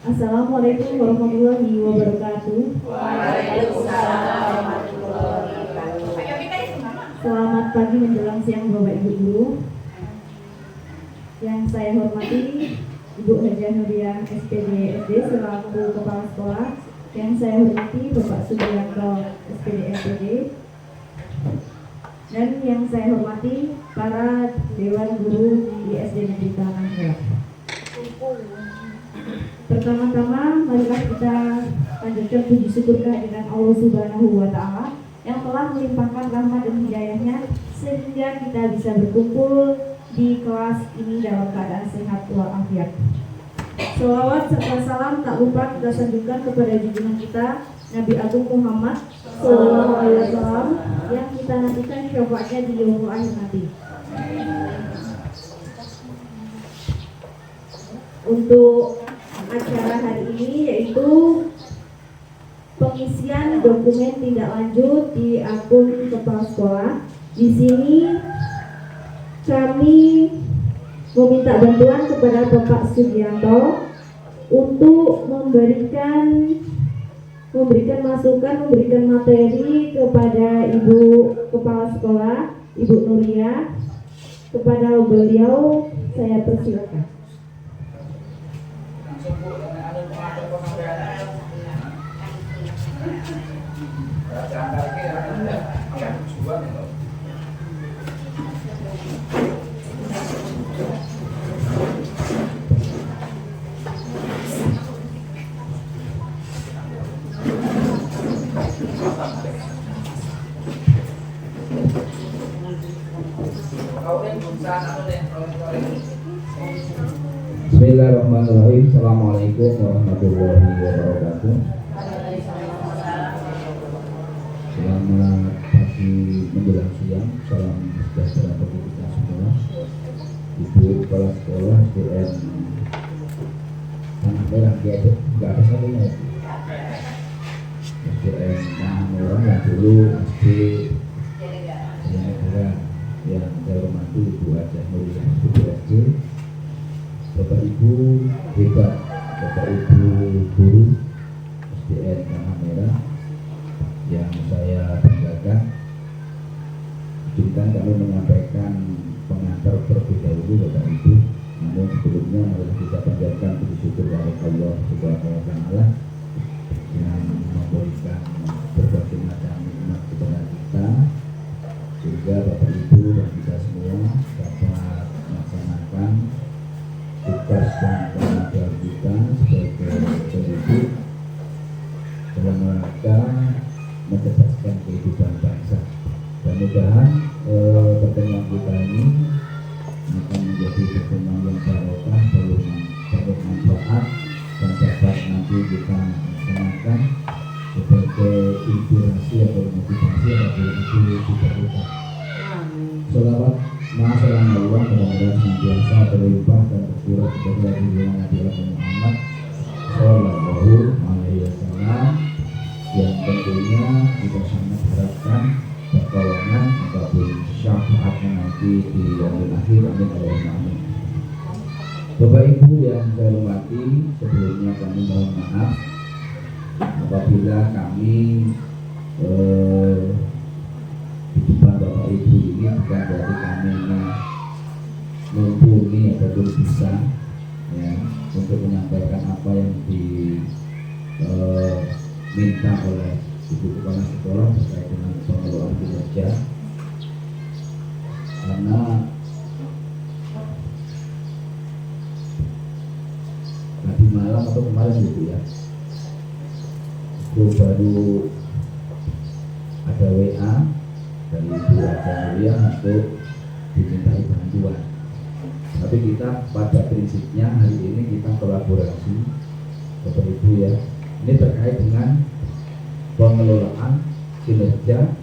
Assalamualaikum warahmatullahi wabarakatuh. Waalaikumsalam warahmatullahi wabarakatuh. Selamat pagi menjelang siang Bapak Ibu guru. Yang saya hormati Ibu Hajah Nuriyah SPD SD selaku Kepala Sekolah. Yang saya hormati Bapak Subianto SPD MPD. Dan yang saya hormati para Dewan Guru di SD Negeri Tanah Merah. Pertama-tama marilah kita panjatkan puji syukur kehadiran Allah Subhanahu wa Ta'ala yang telah melimpahkan rahmat dan hidayahnya sehingga kita bisa berkumpul di kelas ini dalam keadaan sehat walafiat. Selawat serta salam tak lupa kita sanjungkan kepada junjungan kita Nabi Agung Muhammad Sallallahu Alaihi Wasallam yang kita nantikan syafaatnya di yaumul akhir nanti. Untuk acara hari ini yaitu pengisian dokumen tindak lanjut di akun kepala sekolah. Di sini kami meminta bantuan kepada Bapak Sugianto untuk memberikan masukan, memberikan materi kepada Ibu Kepala Sekolah, Ibu Nuria. Kepada beliau saya persilakan. Bismillahirrahmanirrahim. Assalamualaikum warahmatullahi wabarakatuh. Selamat pagi menjelang siang. Salam sejahtera bagi kita semua. Ibu Kepala Sekolah SDN Tanah Merah, nggak ada satunya. SDN Tanah Merah yang dulu SD Negara, yang saya hormati Ibu Hajah Nuriyah SPD. Bapak Ibu hebat, Bapak Ibu guru SDN Tanah Merah yang saya banggakan. Izinkan kami menyampaikan pengantar terlebih dahulu Bapak Ibu. Namun sebelumnya harus kita panjatkan puji syukur kepada Allah Subhanahu wa Ta'ala yang memberikan berbagai macam nikmat kepada kita, sehingga Bapak Ibu dan kita semua dapat melaksanakan tugas dan tanggung kita sebagai pendidik dalam rangka mencerdaskan kehidupan bangsa. Mudah-mudahan pertemuan kita ini akan menjadi pertemuan yang barokah, bermanfaat, dan dapat nanti kita laksanakan sebagai inspirasi atau motivasi bagi ibu kita. Selawat Masalah Allah mudah-mudahan senantiasa berlimpah dan berkurang kepada junjungan Nabi Muhammad Sallallahu Alaihi Wasallam yang tentunya kita sangat harapkan pertolongan ataupun syafaatnya nanti di yaumul akhir. Amin Allahumma amin. Bapak Ibu yang saya hormati, sebelumnya kami mohon maaf apabila kami di depan Bapak Ibu ini bukan berarti kami mumpuni ataupun bisa ya untuk menyampaikan apa yang diminta oleh Ibu Kepala Sekolah terkait dengan pengelolaan kinerja, karena tadi malam atau kemarin gitu ya, itu baru ada WA dari Ibu Hajah Nuriyah untuk dimintai bantuan. Tapi kita pada prinsipnya hari ini kita kolaborasi Bapak Ibu ya. Ini terkait dengan pengelolaan kinerja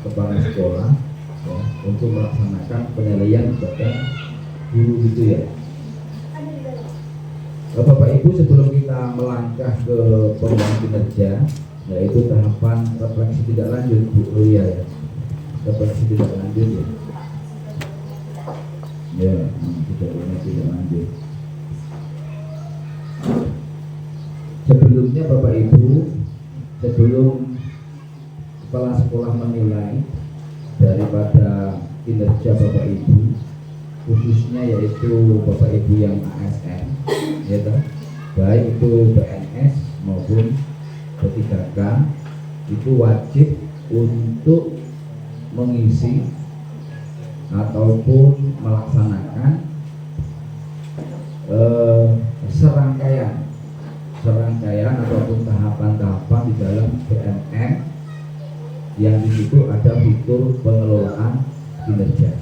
kepala sekolah ya, untuk melaksanakan penilaian kepada guru gitu ya. Bapak Ibu, sebelum kita melangkah ke pengembangan kinerja, yaitu tahapan refleksi tidak lanjut Bu Nuria ya. Refleksi tidak lanjut ya. Ya, tidak lanjut. Sebelumnya Bapak Ibu, sebelum kepala sekolah menilai daripada kinerja Bapak Ibu, khususnya yaitu Bapak Ibu yang ASN, ya toh, baik itu PNS maupun P3K, itu wajib untuk mengisi ataupun melaksanakan serangkaian ataupun tahapan-tahapan di dalam BMM yang di situ ada fitur pengelolaan kinerja.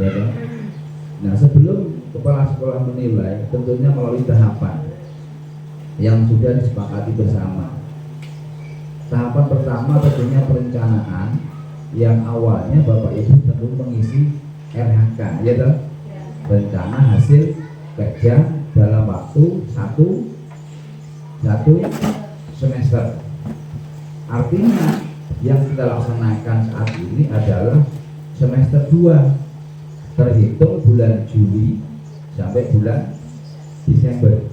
Ya kan? Nah, sebelum kepala sekolah menilai, tentunya melalui tahapan yang sudah disepakati bersama. Tahapan pertama tentunya perencanaan, yang awalnya Bapak Ibu tentu mengisi RHK, ya kan? Rencana hasil kerja dalam waktu satu semester. Artinya yang kita laksanakan saat ini adalah semester 2, terhitung bulan Juli sampai bulan Desember.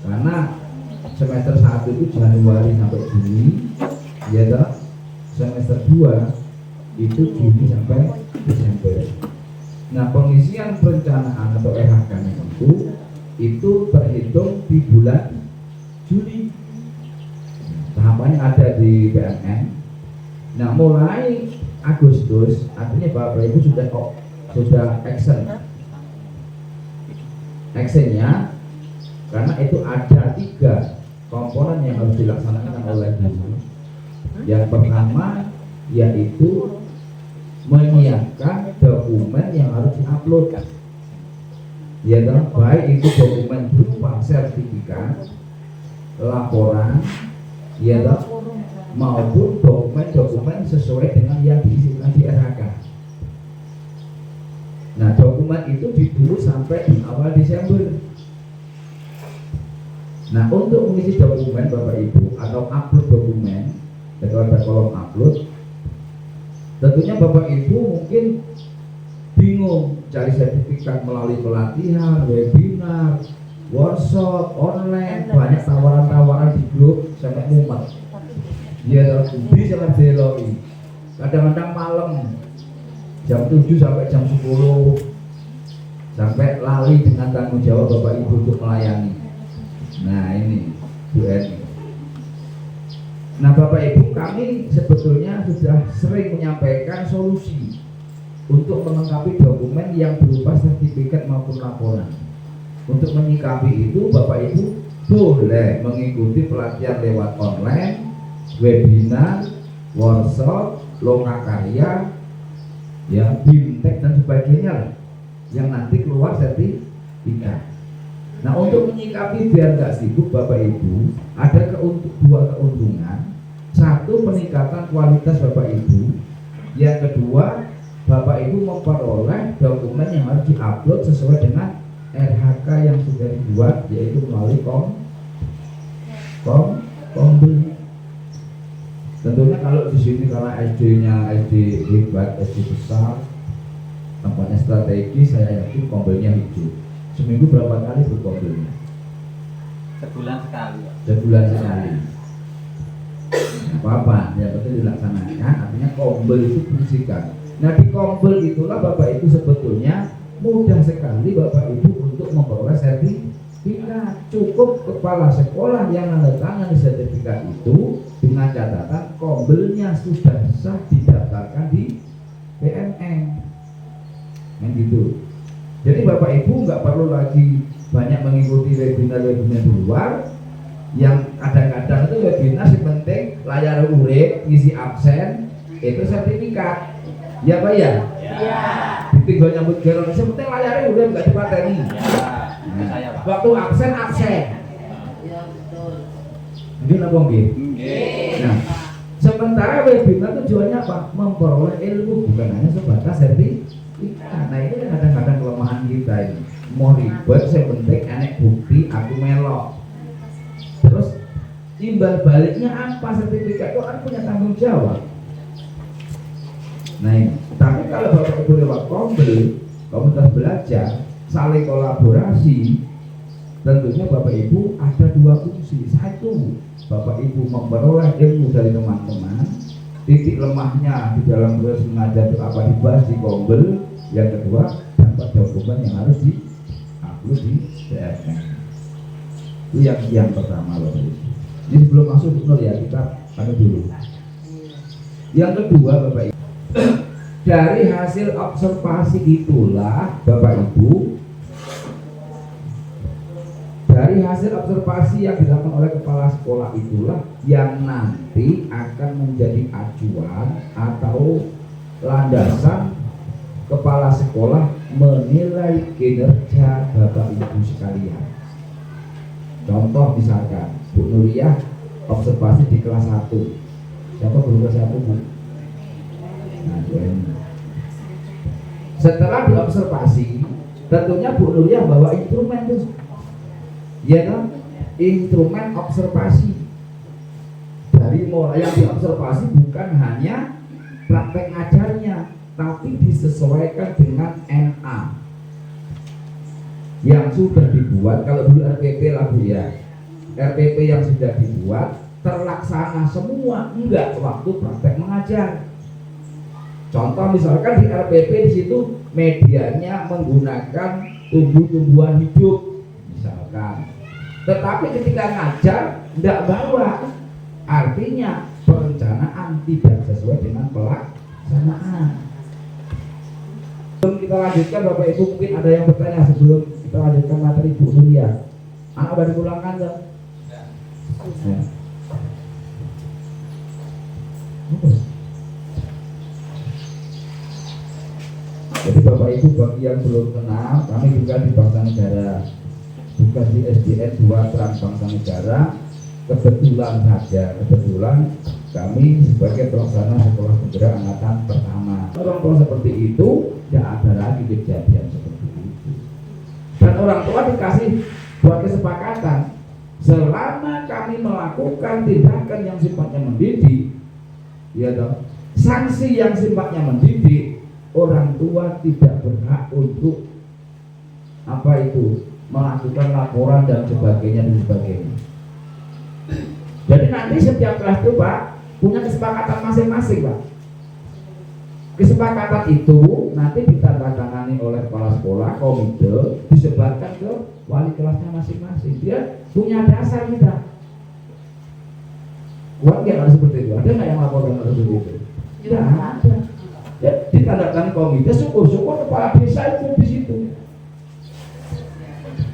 Karena semester 1 itu Januari sampai Juni, ya toh. Semester 2 itu Juni sampai Desember. Nah, pengisian perencanaan atau RHK-nya itu terhitung di bulan Juli. Tahapannya ada di BMN. Nah, mulai Agustus, artinya Bapak Ibu sudah actionnya, karena itu ada 3 komponen yang harus dilaksanakan oleh guru. Yang pertama yaitu menyiapkan dokumen yang harus diupload, ya dong, baik itu dokumen berupa sertifikat, laporan, ya dong, maupun dokumen sesuai dengan yang diisikan di RHK. Nah, dokumen itu ditunggu sampai di awal Desember. Nah, untuk mengisi dokumen Bapak Ibu atau upload dokumen, kalau ada kolom upload, tentunya Bapak Ibu mungkin bingung cari sertifikat melalui pelatihan, webinar, workshop, online, banyak tawaran-tawaran di grup sampai mumet. Ya, bisa beloi. Kadang-kadang malam jam 7 sampai jam 10 sampai lali dengan tanggung jawab Bapak Ibu untuk melayani. Nah, ini Bu Eni. Nah, Bapak Ibu, kami sebetulnya sudah sering menyampaikan solusi untuk melengkapi dokumen yang berupa sertifikat maupun laporan. Untuk menyikapi itu, Bapak Ibu boleh mengikuti pelatihan lewat online, webinar, workshop, lokakarya, ya, bimtek dan sebagainya yang nanti keluar sertifikat. Nah, untuk menyikapi biar nggak sibuk Bapak Ibu, ada 2 keuntungan. Satu, peningkatan kualitas Bapak Ibu. Yang kedua, Bapak Ibu memperoleh dokumen yang harus diupload sesuai dengan RHK yang sudah dibuat, yaitu melalui kombel. Tentunya kalau di sini karena SD-nya SD hebat, SD besar, tempatnya strategis, saya yakin kombelnya hijau. Seminggu berapa kali berkombelnya? Sebulan sekali. Sebulan sekali. Apa-apa, yang penting dilaksanakan. Artinya kombel itu fungsikan. Nah, di kombel itulah Bapak Ibu sebetulnya mudah sekali Bapak Ibu untuk memperoleh sertifikat. Cukup kepala sekolah yang menandatangani sertifikat itu dengan catatan kombelnya sudah sah didaftarkan di BMN. Yang gitu. Jadi Bapak Ibu nggak perlu lagi banyak mengikuti webinar-webinar di luar, yang kadang-kadang itu webinar yang penting layar urip, ngisi absen, itu sertifikat. Ya Pak ya? Ya. Ditinggal nyambut geron, yang penting layarnya urip nggak dipateni. Ya. Nah, Saya, Pak. waktu absen. Ya, betul. Ini apa nggih? Nggih. Nah, sementara webinar tujuannya apa? Memperoleh ilmu, bukan hanya sebatas sertifikat. Nah, ini kan kadang-kadang kelemahan kita ini. Mau ribet, saya penting enek bukti aku melok. Terus timbal baliknya apa? Sertifikat itu kan punya tanggung jawab. Nah ini, tapi kalau Bapak Ibu lewat kombel, komunitas belajar, saling kolaborasi, tentunya Bapak Ibu ada 2 dua fungsi. Satu, Bapak Ibu memperoleh ilmu dari teman-teman. Titik lemahnya di dalam proses mengajar itu apa dibahas di Google. Yang kedua, dapat dokumen yang harus di-upload di CSN. Itu yang pertama Bapak Ibu. Ini sebelum masuk benar ya, kita dulu. Yang kedua Bapak Ibu, dari hasil observasi itulah Bapak Ibu, dari hasil observasi yang dilakukan oleh kepala sekolah itulah yang nanti akan menjadi acuan atau landasan kepala sekolah menilai kinerja Bapak Ibu sekalian. Contoh misalkan Bu Nuriyah observasi di kelas 1. Siapa guru kelas 1 Bu? Nah, setelah diobservasi, tentunya Bu Nuriyah bawa instrumen tuh, ya kan? Instrumen observasi. Dari mulai yang diobservasi bukan hanya praktek ngajarnya, tapi disesuaikan dengan NA yang sudah dibuat. Kalau dulu RPP lah Bu ya, RPP yang sudah dibuat terlaksana semua enggak waktu praktek mengajar. Contoh misalkan di RPP di situ medianya menggunakan tumbuh-tumbuhan hidup misalkan, tetapi ketika ngajar enggak bawa, artinya perencanaan tidak sesuai dengan pelaksanaan. Sebelum kita lanjutkan Bapak Ibu, mungkin ada yang bertanya sebelum kita lanjutkan materi Bu Nuriyah. Anak udah dipulangkan dong? Ya. Jadi Bapak Ibu bagi yang belum kenal, kami juga di Bangsa Negara, bukan di SDN 2 Trans Bangsa Negara. Kebetulan kami sebagai pelaksana sekolah penggerak angkatan pertama. Orang tua seperti itu tidak ada lagi kejadian seperti itu. Dan orang tua dikasih buat kesepakatan, selama kami melakukan tindakan yang sifatnya mendidik, ya dong, sanksi yang sifatnya mendidik, orang tua tidak berhak untuk melakukan laporan dan sebagainya. Jadi nanti setiap kelas itu Pak punya kesepakatan masing-masing Pak. Kesepakatan itu nanti ditandatangani oleh kepala sekolah, komite, disebarkan ke wali kelasnya masing-masing. Dia punya dasar kita. Kuat nggak ada seperti itu? Ada nggak yang laporkan seperti itu? Tidak ada. Ya, ditandatangani komite, syukur-syukur kepala desa itu di situ.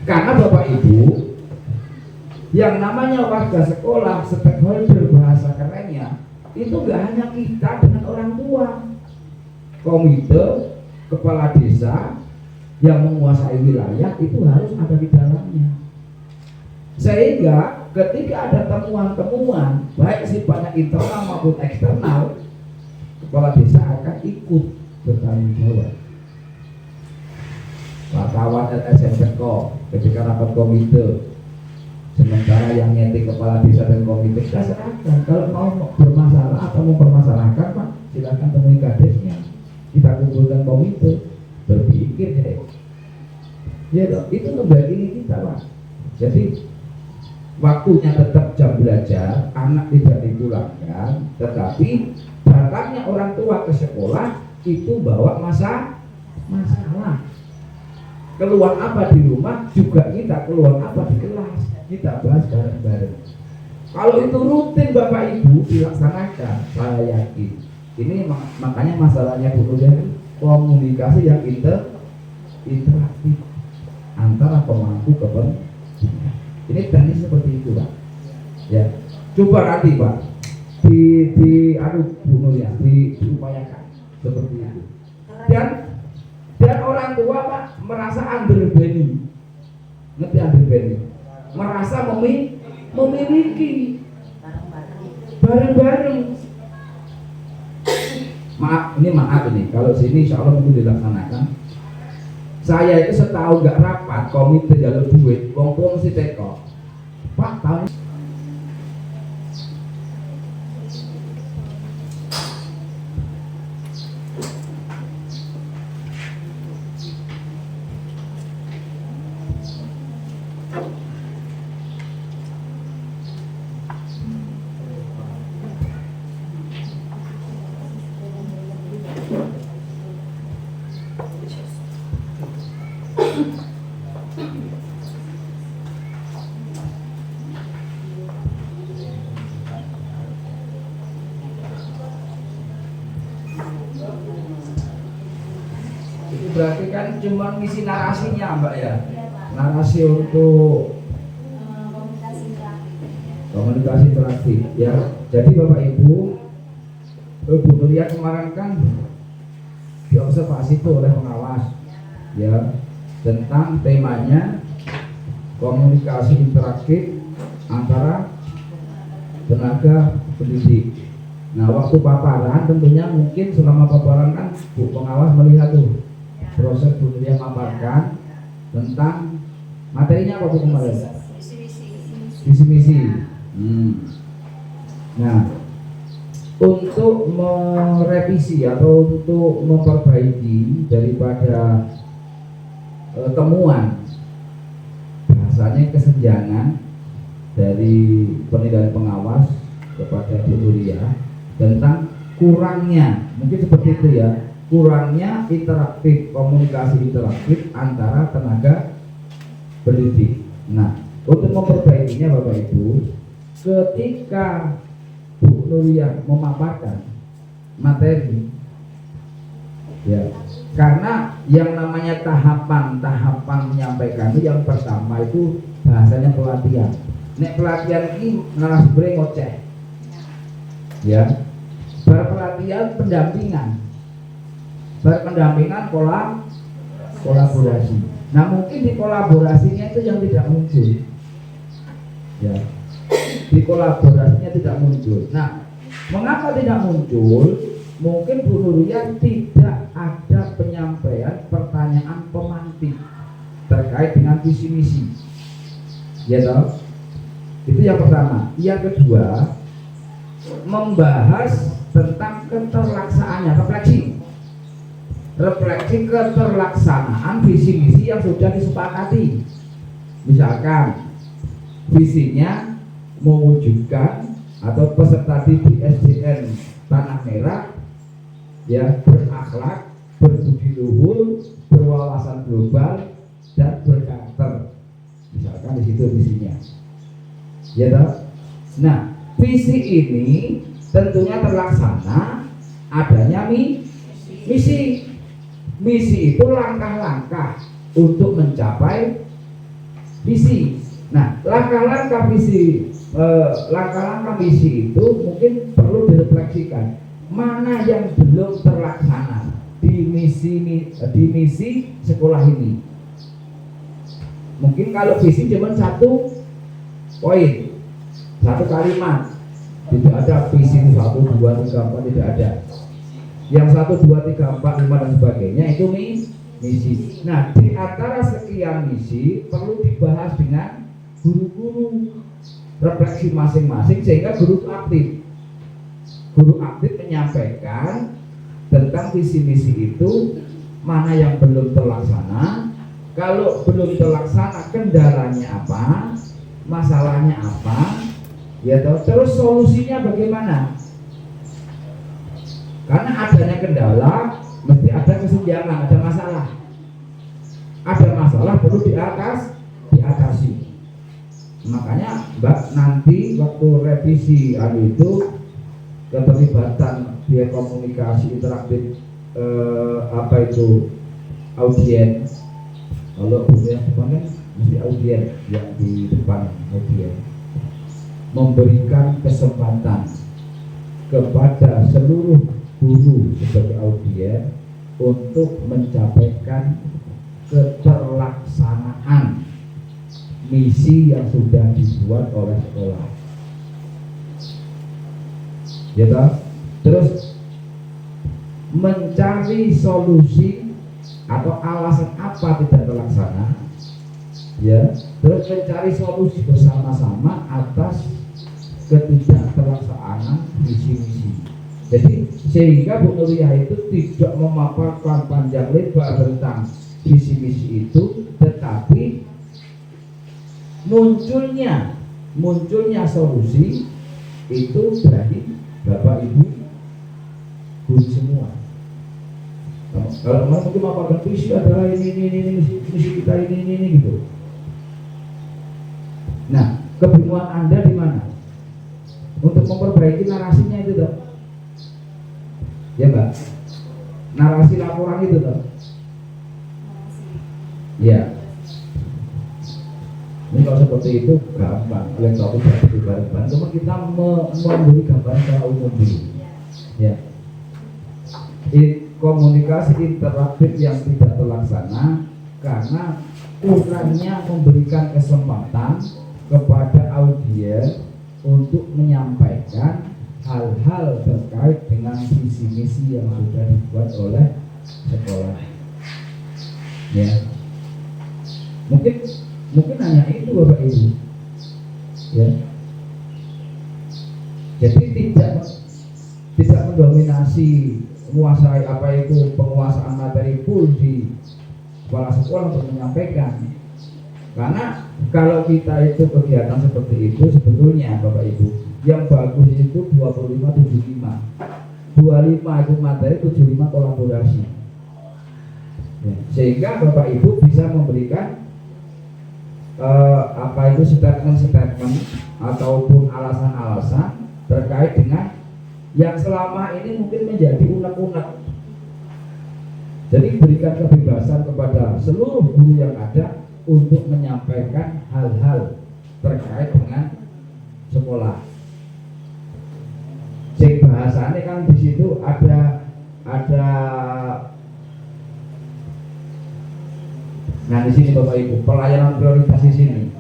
Karena Bapak Ibu, yang namanya warga sekolah, stakeholder bahasa kerennya, itu nggak hanya kita dengan orang tua, komite, kepala desa yang menguasai wilayah itu harus ada di dalamnya. Sehingga ketika ada temuan-temuan baik sifatnya internal maupun eksternal, kepala desa akan ikut bertanggung jawab. Wartawan LSM Teko ketika rapat komite, sementara yang nyeting kepala desa dan komite kita serahkan. Kalau mau bermasalah atau mempermasalahkan Pak, silakan temui kadesnya, kita kumpulkan komite, berpikir deh. Ya dong, itu ngebagi kita Pak. Jadi waktunya tetap jam belajar, anak tidak dipulangkan, tetapi datangnya orang tua ke sekolah itu bawa masalah. Keluar apa di rumah juga kita keluar apa di kelas, kita bahas bareng-bareng. Kalau itu rutin Bapak Ibu dilaksanakan, saya yakin ini makanya masalahnya Bu Nuriyah, komunikasi yang interaktif antara pemangku kepentingan. Ini teknis seperti itu Pak. Ya, coba nanti Pak Bu Nuriyah diupayakan seperti itu. Dan orang tua Pak merasa underbeni, ngerti underbeni? Merasa memiliki bareng-bareng. Maaf ini kalau sini insya Allah itu dilaksanakan. Saya itu setahun gak rapat komite jalur duit, wong tua mesti teko. Pak tahun cuma ngisi narasinya Mbak ya. Iya, Pak. Narasi untuk Komunikasi interaktif. komunikasi interaktif ya. Jadi Bapak Ibu, Bu Nuria kemarin kan diobservasi itu oleh pengawas ya tentang temanya komunikasi interaktif antara tenaga pendidik. Nah, waktu paparan tentunya mungkin selama paparan kan Bu pengawas melihat tuh proses Bu Nuria memaparkan tentang materinya apa Bu kemarin? Visi-misi. Nah, untuk merevisi atau untuk memperbaiki daripada temuan bahasanya kesenjangan dari penilaian pengawas kepada Bu Nuria tentang kurangnya, mungkin seperti itu ya, kurangnya interaktif, komunikasi interaktif antara tenaga pendidik. Nah, untuk memperbaikinya Bapak Ibu, ketika Bu Nuria memaparkan materi ya, karena yang namanya tahapan menyampaikan itu yang pertama itu bahasanya pelatihan. Nek pelatihan ini narasumbernya ngoceh ya, berpelatihan pendampingan kolaborasi. Nah, mungkin di kolaborasinya itu yang tidak muncul ya, di kolaborasinya tidak muncul. Nah, mengapa tidak muncul? Mungkin Bu Nuria tidak ada penyampaian pertanyaan pemantik terkait dengan visi misi ya toh? Itu yang pertama. Yang kedua, membahas tentang keterlaksanaannya, refleksi keterlaksanaan visi misi yang sudah disepakati. Misalkan visinya mewujudkan atau peserta didik SDN Tanah Merah ya berakhlak, berbudi luhur, berwawasan global dan berkarakter. Misalkan di situ visinya. Ya toh? Nah, visi ini tentunya terlaksana adanya misi. Misi itu langkah-langkah untuk mencapai visi. Nah, langkah-langkah misi itu mungkin perlu direfleksikan. Mana yang belum terlaksana di misi sekolah ini? Mungkin kalau visi cuma satu poin, satu kalimat, tidak ada visi 1, 2, 3, 4, tidak ada. Yang 1, 2, 3, 4, 5 dan sebagainya itu misi. Nah, di antara sekian misi perlu dibahas dengan guru-guru, refleksi masing-masing sehingga guru aktif menyampaikan tentang visi misi itu mana yang belum terlaksana. Kalau belum terlaksana, kendalanya apa, masalahnya apa, ya toh, terus solusinya bagaimana? Karena adanya kendala mesti ada kesenjangan, ada masalah. Ada masalah perlu diatasi. Makanya Mbak nanti waktu revisi itu keterlibatan via komunikasi interaktif audien. Kalau yang depannya mesti audien, yang di depan audien memberikan kesempatan kepada seluruh guru sebagai audien untuk mencapaikan keterlaksanaan misi yang sudah dibuat oleh sekolah. Ya toh? Terus mencari solusi atau alasan apa tidak terlaksana, ya, terus mencari solusi bersama-sama atas ketidakterlaksanaan visi misi. Jadi sehingga Bu Nuria itu tidak memaparkan panjang lebar tentang visi misi itu, tetapi munculnya solusi itu dari Bapak Ibu guru semua. Kalau mungkin memaparkan visi adalah ini visi kita ini gitu. Nah, kebingungan Anda di mana? Untuk memperbaiki narasinya itu dong. Ya Mbak, narasi laporan itu dong. Ya. Ini kalau seperti itu gampang, elektronik berarti bareng-bareng. Cuma kita memberi gambaran secara umum dulu. Ya. Komunikasi interaktif yang tidak terlaksana karena kurangnya memberikan kesempatan kepada audiens untuk menyampaikan hal-hal terkait dengan visi misi yang sudah dibuat oleh sekolah. Ya. Mungkin hanya itu Bapak Ibu. Ya. Jadi tidak mendominasi menguasai apa itu penguasaan materi full di kepala sekolah untuk menyampaikan. Karena kalau kita itu kegiatan seperti itu sebetulnya Bapak Ibu yang bagus itu 25-75. 25 itu materi, 75 kolaborasi. Ya. Sehingga Bapak Ibu bisa memberikan apa itu statement ataupun alasan-alasan terkait dengan yang selama ini mungkin menjadi unek-unek. Jadi berikan kebebasan kepada seluruh guru yang ada untuk menyampaikan hal-hal terkait dengan sekolah. Sing bahasanya kan di situ ada nah di sini Bapak Ibu pelayanan prioritas di sini,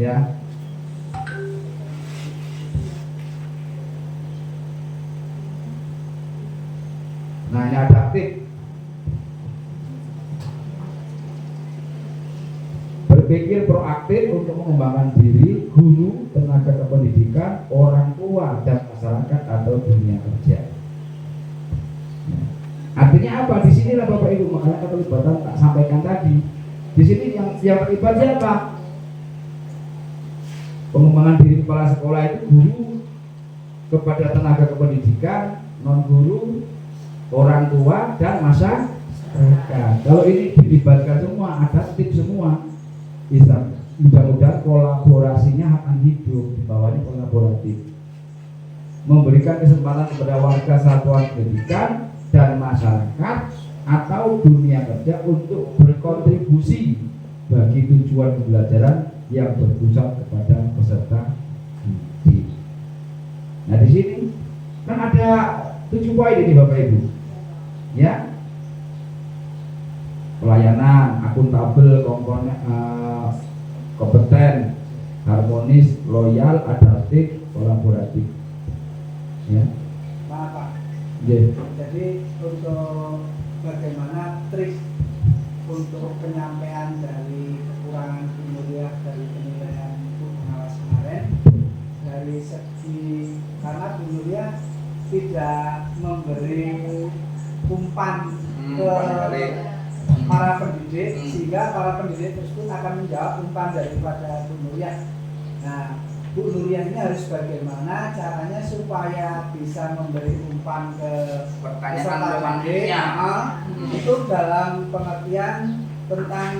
ya. Nah ini adaptif, berpikir proaktif untuk mengembangkan diri guru, tenaga kependidikan, orang tua dan masyarakat atau dunia kerja. Artinya apa? Di sinilah Bapak Ibu makanya keterlibatan tak sampaikan tadi. Di sini yang terlibat siapa? Pengembangan diri kepala sekolah itu guru kepada tenaga kependidikan, non guru, orang tua dan masyarakat. Kalau ini dilibatkan semua, ada tim semua. Bisa mudah-mudahan kolaborasinya akan hidup di bawahnya kolaboratif. Memberikan kesempatan kepada warga satuan pendidikan dan masyarakat atau dunia kerja untuk berkontribusi bagi tujuan pembelajaran yang berpusat kepada peserta didik. Nah di sini kan ada 7 poin ini Bapak Ibu, ya. Pelayanan, akuntabel, komponen, kompeten, harmonis, loyal, adaptif, kolaboratif. Ya. Pak. Yeah. Jadi untuk bagaimana trik untuk penyampaian dari kekurangan kinerja dari penilaian pengawas kemarin dari segi karena kinerja tidak memberi umpan ke para pendidik sehingga para pendidik tersebut akan menjawab umpan daripada Bu Nuria. Nah, Bu Nuria ini harus bagaimana caranya supaya bisa memberi umpan ke peserta didik itu dalam pengertian tentang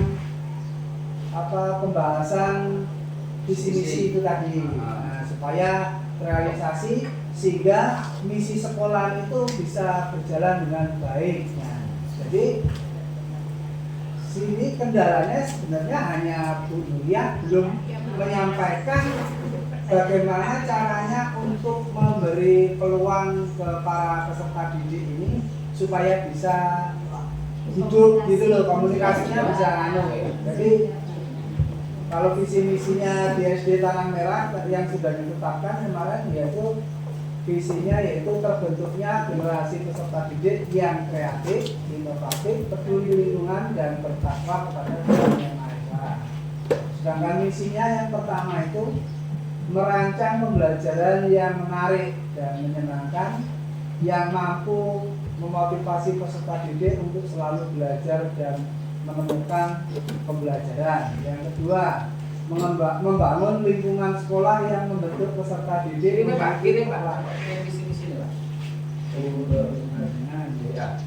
pembahasan visi misi itu tadi. Nah, supaya realisasi sehingga misi sekolah itu bisa berjalan dengan baik. Nah, jadi sini kendalanya sebenarnya hanya Bu Nuria belum menyampaikan bagaimana caranya untuk memberi peluang ke para peserta didik ini supaya bisa hidup gitu loh, komunikasinya bisa Jadi kalau visi misinya di SD Tanah Merah yang sudah ditetapkan kemarin yaitu visinya yaitu terbentuknya generasi peserta didik yang kreatif, inovatif, peduli lingkungan dan bertakwa kepada Tuhan Yang Maha Esa. Sedangkan misinya yang pertama itu merancang pembelajaran yang menarik dan menyenangkan, yang mampu memotivasi peserta didik untuk selalu belajar dan menemukan pembelajaran. Yang kedua, membangun lingkungan sekolah yang membentuk peserta didik. Ini Pak, kirim Pak. Misi-misi ini Pak. Ya.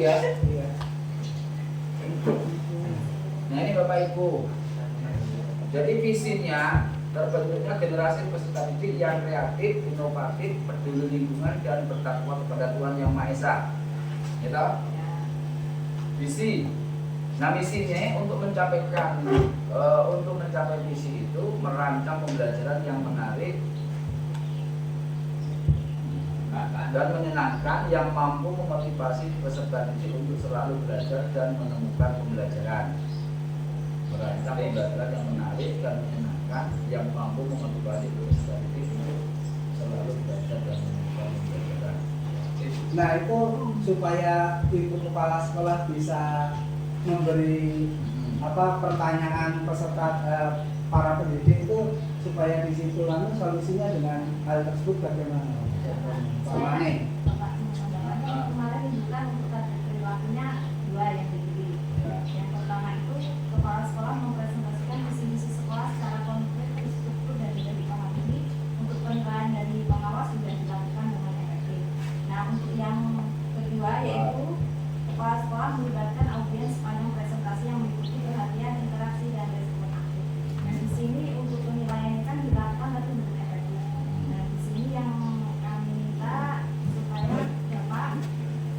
ya. Iya. Nah ini Bapak Ibu. Jadi visinya terbentuknya generasi peserta didik yang kreatif, inovatif, peduli lingkungan dan bertakwa kepada Tuhan Yang Maha Esa. Gitu? Visi. Nah misinya untuk mencapai visi itu merancang pembelajaran yang menarik dan menyenangkan yang mampu memotivasi peserta didik untuk selalu belajar dan menemukan pembelajaran. Merancang pembelajaran yang menarik dan menyenangkan yang mampu memotivasi peserta didik untuk selalu belajar dan menemukan pembelajaran. Nah itu supaya ibu kepala sekolah bisa memberi pertanyaan peserta para pendidik itu supaya di situ lalu solusinya dengan hal tersebut bagaimana? Sama nih. Kemarin bukan untuk perilakunya dua yang dipilih. Yang pertama itu kepala sekolah mempresentasikan visi-misi sekolah secara konkret, terstruktur dan mudah dipahami. Untuk penilaian dari pengawas sudah dilakukan dengan efektif. Nah untuk yang kedua yaitu kepala sekolah melibatkan audiens sepanjang presentasi yang meliputi perhatian, interaksi dan respon aktif. Nah di sini untuk penilaian kan dilakukan tapi belum efektif. Nah di sini yang kami minta supaya Bapak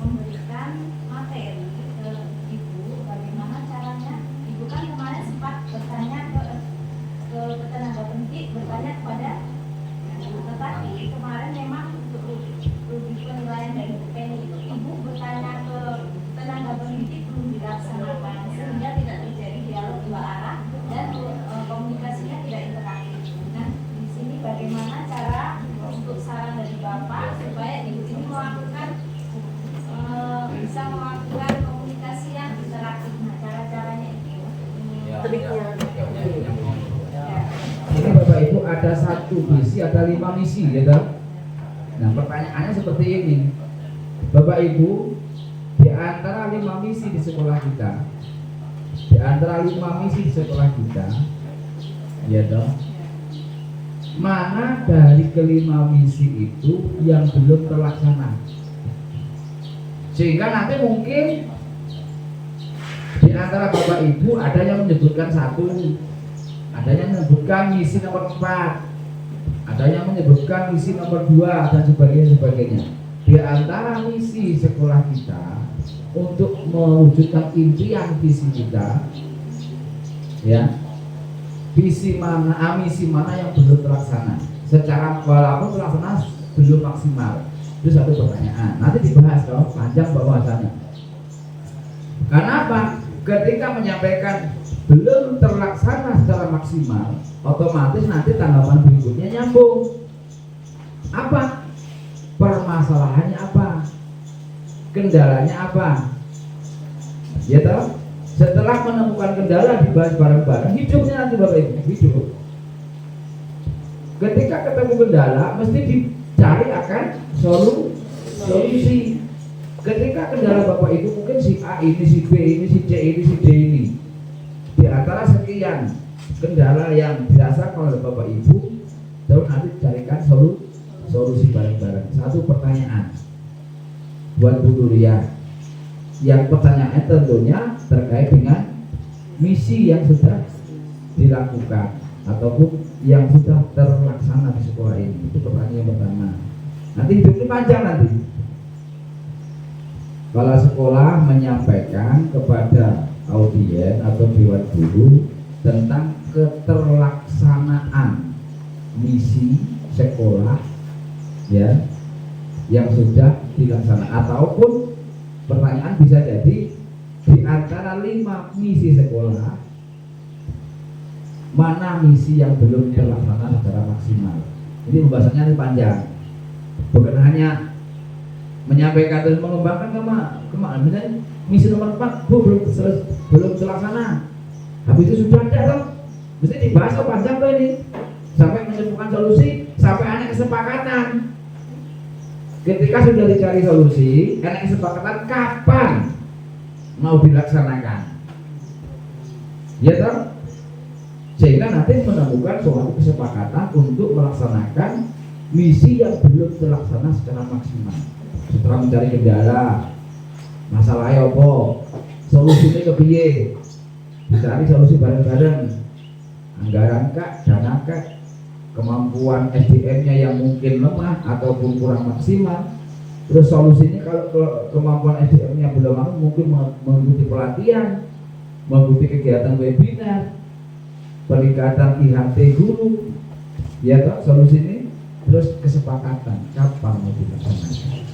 memberikan materi ke Ibu bagaimana caranya. Ibu kan kemarin sempat bertanya ke tenaga pendidik, bertanya kepada Ibu, tetapi kemarin memang untuk lebih penilaian dari PNI itu Ibu bertanya ke tenaga pendidik belum dilaksanakan sehingga tidak terjadi dialog dua arah dan komunikasinya tidak interaktif. Nah di sini bagaimana cara untuk saran dari Bapak supaya Ibu ini melakukan bisa melakukan komunikasi yang interaktif. Nah cara-caranya itu. Ini Bapak Ibu ada 1 visi, ada 5 misi gitu. Nah pertanyaannya seperti ini, Bapak Ibu, di antara 5 misi di sekolah kita, ya toh, mana dari kelima misi itu yang belum terlaksana? Sehingga nanti mungkin di antara Bapak Ibu ada yang menyebutkan 1, ada yang menyebutkan misi nomor 4, ada yang menyebutkan misi nomor 2 dan sebagainya. Di antara misi sekolah kita untuk mewujudkan impian visi kita, ya, misi mana yang belum terlaksana? Secara walaupun terlaksana belum maksimal. Itu satu pertanyaan. Nanti dibahas kalau panjang bahasannya. Karena apa? Ketika menyampaikan belum terlaksana secara maksimal, otomatis nanti tanggapan berikutnya nyambung. Apa? Permasalahannya apa? Kendalanya apa? Ya tahu? Setelah menemukan kendala dibahas bareng-bareng, hidupnya nanti Bapak Ibu, hidup. Ketika ketemu kendala, mesti dicari akan solusi. Ketika kendala Bapak Ibu mungkin si A ini, si B ini, si C ini, si D ini. Di antara sekian kendala yang dirasakan oleh Bapak Ibu, terus nanti carikan solusi bareng-bareng. Satu pertanyaan buat Bu Nuria. Yang pertanyaannya tentunya terkait dengan misi yang sudah dilakukan ataupun yang sudah terlaksana di sekolah ini. Itu pertanyaan yang pertama. Nanti hidupnya panjang nanti. Kepala sekolah menyampaikan kepada audiens atau dewan guru tentang keterlaksanaan misi sekolah, ya, yang sudah dilaksanakan, ataupun pertanyaan bisa jadi di antara 5 misi sekolah mana misi yang belum terlaksana secara maksimal. Ini pembahasannya panjang, bukan hanya menyampaikan dan mengembangkan misalnya misi nomor 4 belum terlaksana, habis itu sudah ada toh, mesti dibahas panjang tuh ini sampai menemukan solusi, sampai ada kesepakatan. Ketika sudah dicari solusi, ada kesepakatan kapan mau dilaksanakan, ya toh, sehingga nanti menemukan suatu kesepakatan untuk melaksanakan misi yang belum terlaksana secara maksimal. Setelah mencari kendala, masalahnya apa, solusinya kepiye, dicari solusi bareng-bareng, anggaran kak, dana kak, kemampuan SDM-nya yang mungkin lemah ataupun kurang maksimal. Terus solusinya kalau kemampuan SDM-nya belum mampu, mungkin mengikuti pelatihan, mengikuti kegiatan webinar, peningkatan IHT guru, ya toh solusinya. Terus kesepakatan kapan mau dilaksanakan,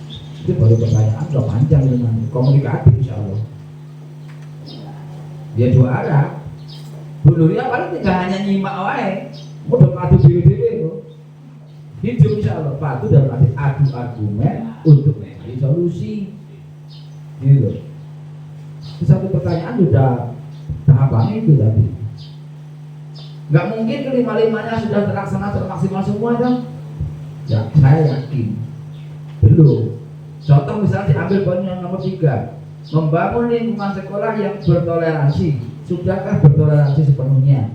itu baru pertanyaan udah panjang dengan komunikatif insya Allah. Dia dua arah. Bu Nuria paling tinggal hanya nyimak wae, mudah ngadu diri-diri itu. Hidup insya Allah patuh dan nanti adu argumen untuk mencari solusi. Gitu. Itu satu pertanyaan sudah tahapannya itu tadi. Nggak mungkin kelima-limanya sudah terlaksana termaksimal semua dong. Ya, saya yakin belum. Contoh misalnya diambil poin yang nomor 3, membangun lingkungan sekolah yang bertoleransi. Sudahkah bertoleransi sepenuhnya?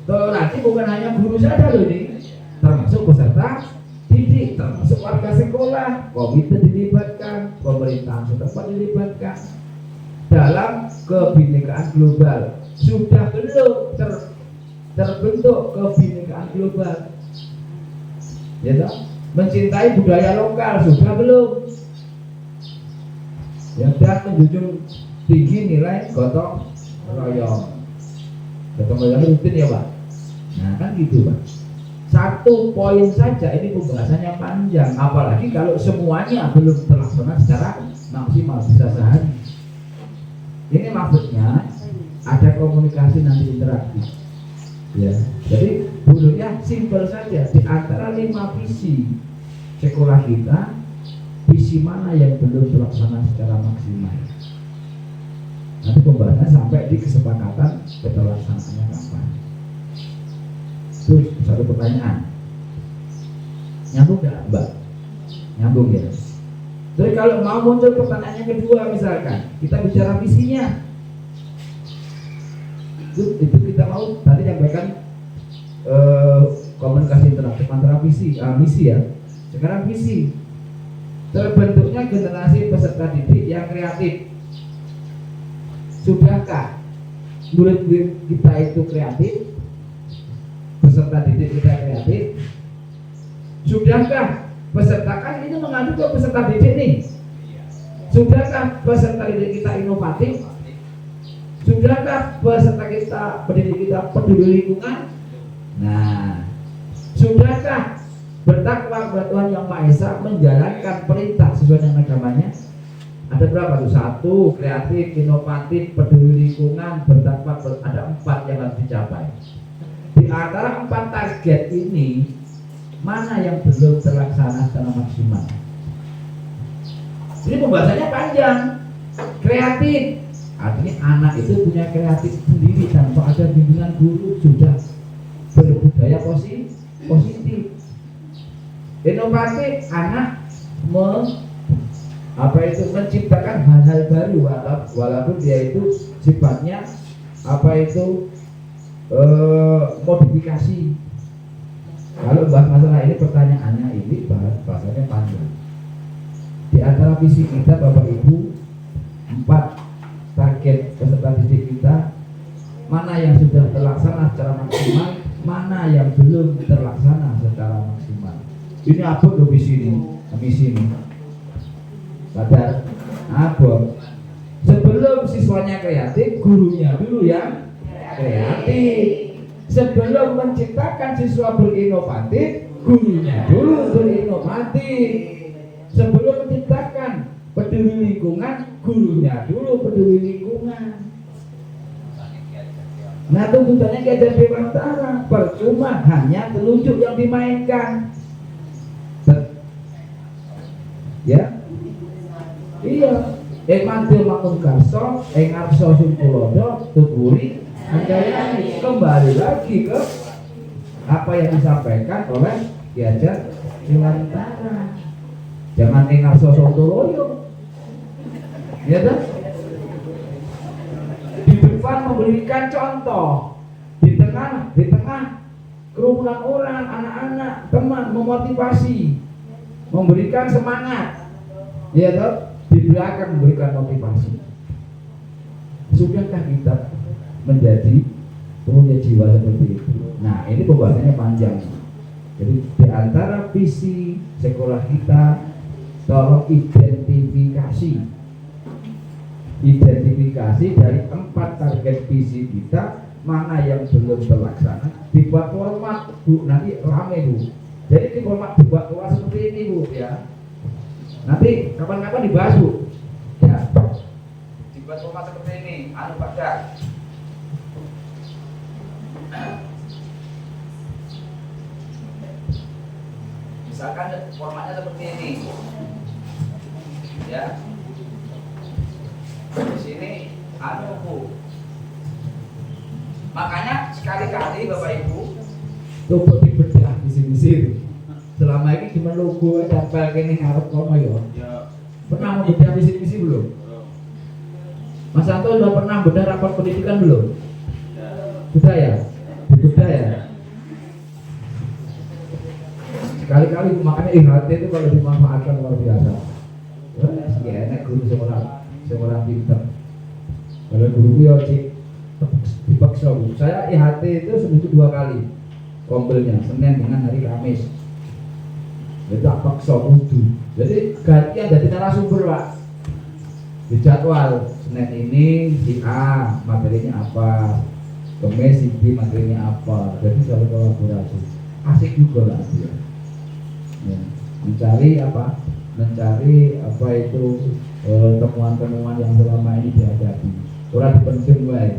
Toleransi bukan hanya guru saja loh ini, termasuk peserta didik, termasuk warga sekolah, komite dilibatkan, pemerintahan setempat dilibatkan dalam kebinekaan global. Sudah belum terbentuk kebinekaan global? Ya toh? Mencintai budaya lokal sudah belum? Ya, dan menjunjung tinggi nilai gotong royong. Gotong royong rutin ya Pak. Nah kan gitu Pak. Satu poin saja ini pembahasannya panjang, apalagi kalau semuanya belum terlaksana secara maksimal bisa sehari. Ini maksudnya ada komunikasi nanti interaktif. Ya, jadi dulunya simpel saja, di antara 5 visi sekolah kita, visi mana yang belum terlaksana secara maksimal. Nanti pembahasannya sampai di kesepakatan pelaksanaannya kapan. Itu satu pertanyaan. Nyambung nggak Mbak? Nyambung ya. Jadi kalau mau muncul pertanyaan yang kedua misalkan, kita bicara visinya. Itu kita mau tadi nyampaikan komunikasi interaktif antara misi ya. Sekarang visi, terbentuknya generasi peserta didik yang kreatif. Sudahkah murid-murid kita itu kreatif? Peserta didik kita kreatif? Sudahkah peserta, kan ini mengadu ke peserta didik nih? Sudahkah peserta didik kita inovatif? Sudahkah peserta kita, pendidik kita peduli lingkungan? Nah, sudahkah bertakwa kepada Tuhan Yang Maha Esa, menjalankan perintah sesuai dengan agamanya? Ada berapa tuh? 1, kreatif, inovatif, peduli lingkungan, bertakwa. Ada 4 yang harus dicapai. Di antara 4 target ini, mana yang belum terlaksana secara maksimal? Ini pembahasannya panjang. Kreatif, artinya anak itu punya kreatif sendiri tanpa ada bimbingan guru, sudah berbudaya positif. Inovatif, anak menciptakan hal-hal baru walaupun dia itu sifatnya modifikasi. Kalau bahas masalah ini, pertanyaannya ini bahasanya panjang. Di antara visi kita Bapak Ibu, 4 target peserta didik kita, mana yang sudah terlaksana secara maksimal, mana yang belum terlaksana secara maksimal. Ini apa loh misi ini? Sadar? Apa? Sebelum siswanya kreatif, gurunya dulu yang kreatif. Sebelum menciptakan siswa berinovatif, gurunya dulu berinovatif. Sebelum menciptakan peduli lingkungan, gurunya dulu peduli lingkungan. Nah, tuntutannya Kiai Dewantara, percuma hanya telunjuk yang dimainkan. Ya, iya. Mantil makun karso, arso sumpulodo, tuguri, andayani. Kembali lagi ke apa yang disampaikan oleh Kiai Dewantara. Jangan arso sumpulodo, ya kan? Di depan memberikan contoh, di tengah kerumunan orang, anak-anak, teman, memotivasi, memberikan semangat, ya toh. Di di belakang memberikan motivasi. Sudahkah kita menjadi punya jiwa seperti itu? Nah, ini pembahasannya panjang. Jadi di antara visi sekolah kita, tolong identifikasi dari 4 target visi kita, mana yang belum terlaksana, dibuat format Bu, nanti rame Bu. Jadi di format dibuat seperti ini Bu ya. Nanti kapan-kapan dibahas Bu. Ya. Dibuat format seperti ini, Pak Dak. Misalkan formatnya seperti ini, ya. Di sini Bu. Makanya sekali-kali Bapak Ibu coba dibedah di sini. Selama ini cuma logo tempel kene ngarep kono ya. Pernah mau bedah visi belum? Mas Anto sudah pernah bedah rapat pendidikan belum? Sudah ya? Dibedah ya? Sekali-kali makanya IHT itu kalau dimanfaatkan luar biasa. Wah, ya enak guru seorang pinter. Kalau guru ya cik dipaksa Bu. Saya IHT itu seminggu 2 kali kombelnya, Senin dengan hari Kamis. Itu paksa kudu. Jadi gantian dari narasumber Pak. Di jadwal Senin ini si A materinya apa, Kamis si B materinya apa. Jadi selalu kolaborasi. Asik juga lah dia. Ya. Mencari apa itu temuan-temuan yang selama ini dihadapi. Orang dipenting baik.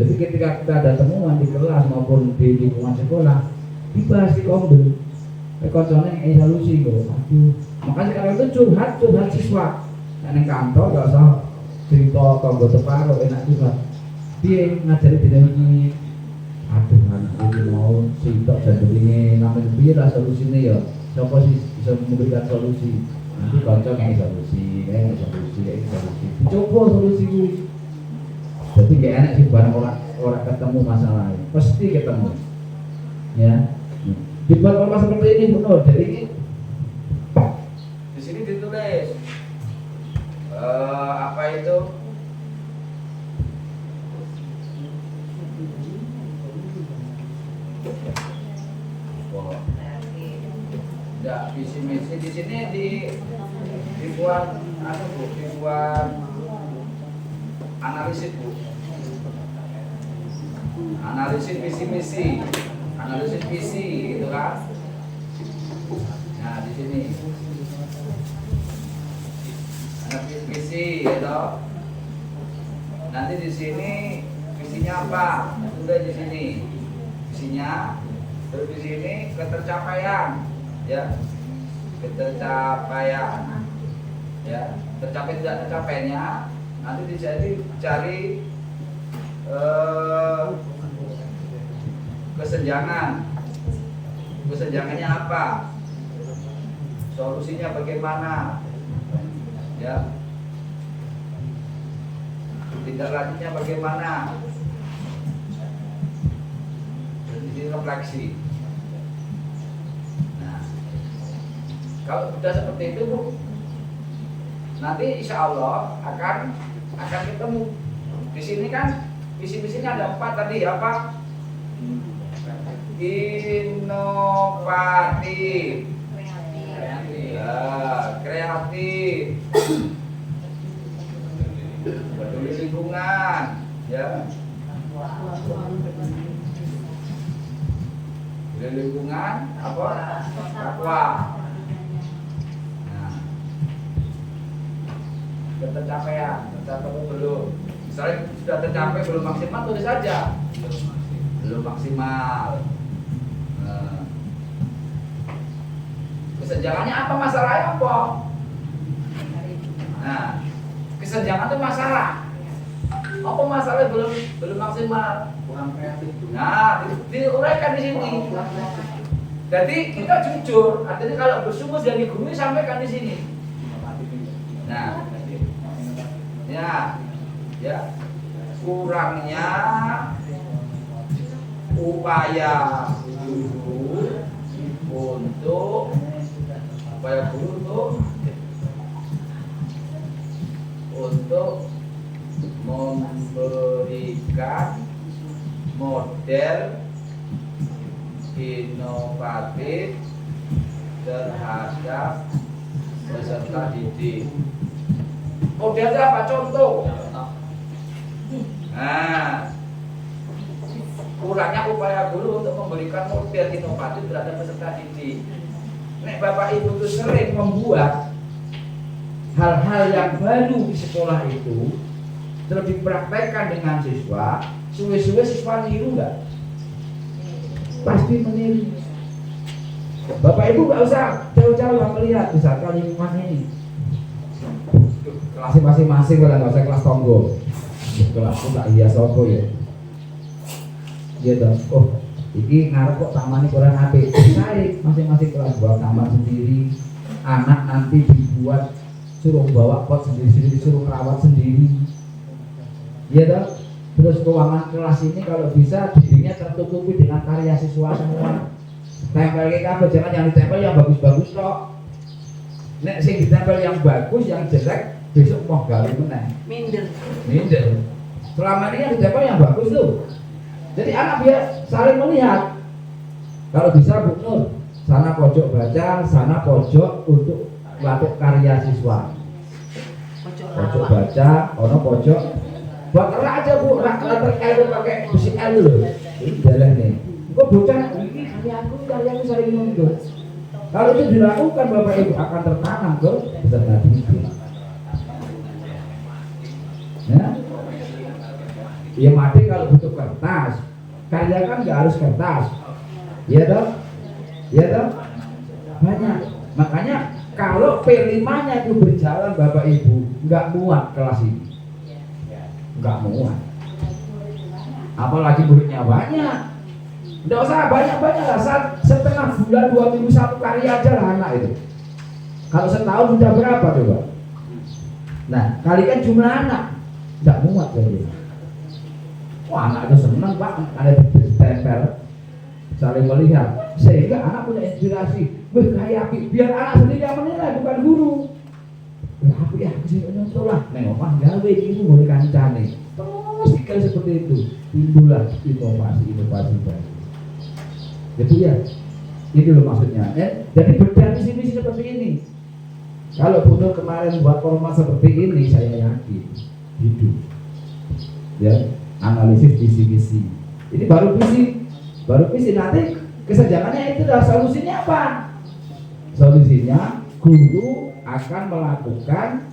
Jadi ketika kita ada temuan di kelas maupun di lingkungan sekolah, dibahas di kombel. Konsolnya solusi loh. Aduh, makanya sekarang itu curhat siswa. Yang kantor gak usah cerita konggo separuh enak juga. Dia ngajari ini. Aduh, anak ini mau cerita dan begini namanya biar solusinya ya. Siapa sih bisa memberikan solusi? Nanti konco kayak solusi. Coba solusi gue. Jadi gak enak sih barang orang ketemu masalahnya. Pasti ketemu. Ya. Dibuat format seperti ini Bu Nur. Jadi di sini ditulis apa itu? Enggak, visi misi di sini dibuat dibuat analisis Bu. Analisis visi misi. Analisis visi gitu kan. Nah, di sini. Analisis visi gitu. Nanti di sini visinya apa? Sudah di sini. Visinya terus di sini ketercapaian ya. Ketercapaian. Ya, tercapai tidak tercapainya nanti dicari kesenjangannya apa, solusinya bagaimana, ya, tindak lanjutnya bagaimana, jadi refleksi. Nah, kalau sudah seperti itu Bu, nanti insya Allah akan ketemu. Di sini kan visi-visinya ada 4 tadi apa? Inovatif, kreatif, peduli lingkungan, ya, peduli lingkungan, apa? Takwa. Nah, tercapai belum? Misalnya sudah tercapai belum maksimal, tulis saja belum maksimal. Kesenjangannya apa, masalahnya apa? Nah, kesenjangan itu masalah. Apa masalahnya belum maksimal? Kurang kreatif. Nah, diuraikan di sini. Jadi kita jujur, artinya kalau bersungguh dari guru sampaikan di sini. Nah, ya, kurangnya upaya guru untuk untuk memberikan model inovatif terhadap peserta didik. Modelnya apa? Contoh. Nah, kurangnya upaya guru untuk memberikan model inovatif terhadap peserta didik. Nek Bapak Ibu itu sering membuat hal-hal yang baru di sekolah itu terus dipraktekkan dengan siswa, suwe-suwe siswa niru nggak? Pasti meniru. Bapak Ibu nggak usah jauh-jauh melihat, misalkan lingkungan ini kelas masing-masing, kalau nggak usah kelas tonggo, kelasku tak iya sopo ya. Dia tahu, oh, ini ngarep kok taman ini kurang apik. Saya masing-masing kelas buat taman sendiri, anak nanti dibuat suruh bawa pot sendiri-sendiri, suruh merawat sendiri. Iya toh? Terus ruangan kelas ini kalau bisa dindingnya tertutupi dengan karya siswa semua. Tempel ke kabel, jangan yang ditempel yang bagus-bagus kok. Nek sing ditempel yang bagus, yang jelek besok mau gali meneh. Minder. Selama ini yang ditempel yang bagus tuh. Jadi anak biar saling melihat. Kalau bisa Bu Nur, sana pojok baca, sana pojok untuk latih karya siswa. Pojok baca, ono pojok buat rak aja Bu, rak terkait pakai besi L loh. Ini jalan nih. Kok bocah ini karyaku sering mundur. Kalau itu dilakukan Bapak Ibu akan tertanam ke peserta didik. Ya. Ya mati kalau butuh kertas, karya kan nggak harus kertas, ya toh, banyak. Makanya kalau P5-nya itu berjalan Bapak Ibu, nggak muat kelas ini, nggak muat. Apalagi muridnya banyak, nggak usah banyak-banyak lah, setengah bulan 2 minggu 1 karya aja lah anak itu. Kalau setahun sudah berapa coba? Nah kalikan jumlah anak, nggak muat lagi. Wah anak itu senang Pak, ada ditempel, saling melihat, sehingga anak punya inspirasi. Wih kayak api, biar anak sendiri yang menilai bukan guru. Ya api ya, aku sih nyontoh lah. Neng omah gawe itu boleh kancane. Terus sekali seperti itu, timbullah inovasi baru. Jadi ya, itu loh maksudnya. Jadi berdan misi seperti ini. Kalau Bunuh kemarin buat format seperti ini, saya yakin hidup. Ya. Analisis visi-visi. Ini baru visi nanti kesenjangannya itu adalah solusinya apa? Solusinya guru akan melakukan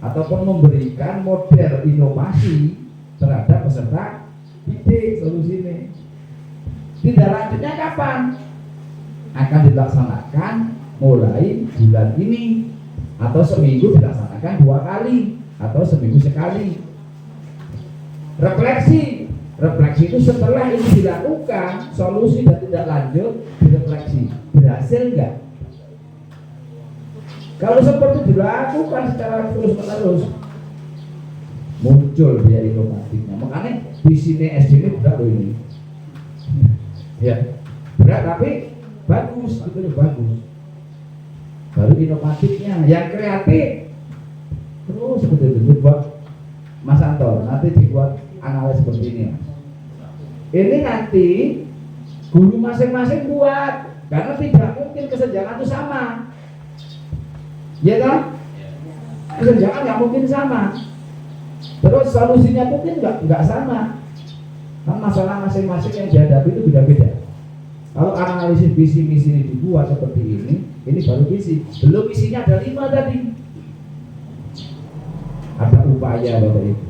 ataupun memberikan model inovasi terhadap peserta didik. Solusinya tidak lanjutnya kapan? Akan dilaksanakan mulai bulan ini atau seminggu dilaksanakan 2 kali atau seminggu sekali. Refleksi itu setelah ini dilakukan, solusi dan tidak lanjut direfleksi, berhasil enggak? Kalau seperti dilakukan secara terus-menerus, muncul biaya inovatifnya. Makanya di sini SD ini berat loh ini, ya berat tapi bagus, gitu loh, bagus. Baru inovatifnya, yang kreatif terus seperti itu buat Mas Anton, nanti dibuat analis seperti ini. Ini nanti guru masing-masing buat, karena tidak mungkin kesenjangan itu sama, ya kan? Kesenjangan nggak mungkin sama. Terus solusinya mungkin nggak sama, kan masalah masing-masing yang dihadapi itu beda-beda. Kalau analisis visi misi ini dibuat seperti ini baru visi. Belum isinya ada 5 tadi. Ada upaya Bapak Ibu,